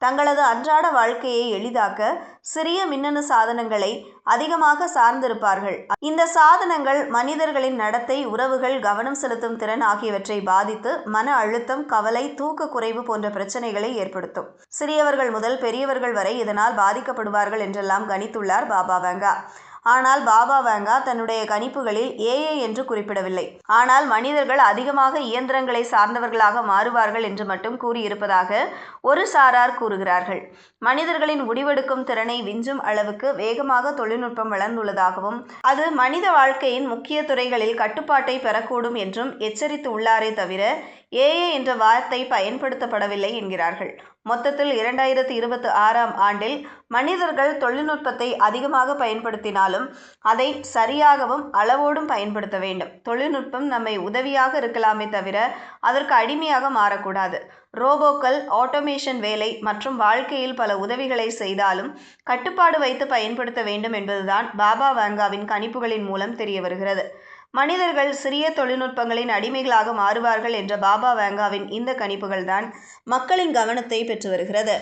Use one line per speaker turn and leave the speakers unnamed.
தங்களது அன்றாட வாழ்க்கையை எளிதாக்க சிறிய மின்னணு சாதனங்களை அதிகமாக சார்ந்திருப்பார்கள். இந்த சாதனங்கள் மனிதர்களின் நடத்தை, உறவுகள், கவனம் செலுத்தும் திறன் ஆகியவற்றை பாதித்து மன அழுத்தம், கவலை, தூக்க குறைவு போன்ற பிரச்சனைகளை ஏற்படுத்தும். சிறியவர்கள் முதல் பெரியவர்கள் வரை இதனால் பாதிக்கப்படுவார்கள் என்றெல்லாம் கணித்துள்ளார் பாபா வேங்கா. ஆனால் பாபா வேங்கா தன்னுடைய கணிப்புகளில் ஏஐ என்று குறிப்பிடவில்லை. ஆனால் மனிதர்கள் அதிகமாக இயந்திரங்களை சார்ந்தவர்களாக மாறுவார்கள் என்று மட்டும் கூறியிருப்பதாக ஒரு சாரார் கூறுகிறார்கள். மனிதர்களின் முடிவெடுக்கும் திறனை விஞ்சும் அளவுக்கு வேகமாக தொழில்நுட்பம் வளர்ந்துள்ளதாகவும் அது மனித வாழ்க்கையின் முக்கிய துறைகளில் கட்டுப்பாட்டை பெறக்கூடும் என்றும் எச்சரித்து உள்ளாரே தவிர ஏஐ என்ற வார்த்தை பயன்படுத்தப்படவில்லை என்கிறார்கள். மொத்தத்தில் 2026ஆம் ஆண்டில் மனிதர்கள் தொழில்நுட்பத்தை அதிகமாக பயன்படுத்தினாலும் அதை சரியாகவும் அளவோடும் பயன்படுத்த வேண்டும். தொழில்நுட்பம் நம்மை உதவியாக இருக்கலாமே தவிர அதற்கு அடிமையாக மாறக்கூடாது. ரோபோக்கள், ஆட்டோமேஷன் வேலை மற்றும் வாழ்க்கையில் பல உதவிகளை செய்தாலும் கட்டுப்பாடு வைத்து பயன்படுத்த வேண்டும் என்பதுதான் பாபா வேங்காவின் கணிப்புகளின் மூலம் தெரிய வருகிறது. மனிதர்கள் சிறிய தொழில்நுட்பங்களின் அடிமைகளாக மாறுவார்கள் என்ற பாபா வேங்காவின் இந்த கணிப்புகள்தான் மக்களின் கவனத்தை பெற்று வருகிறது.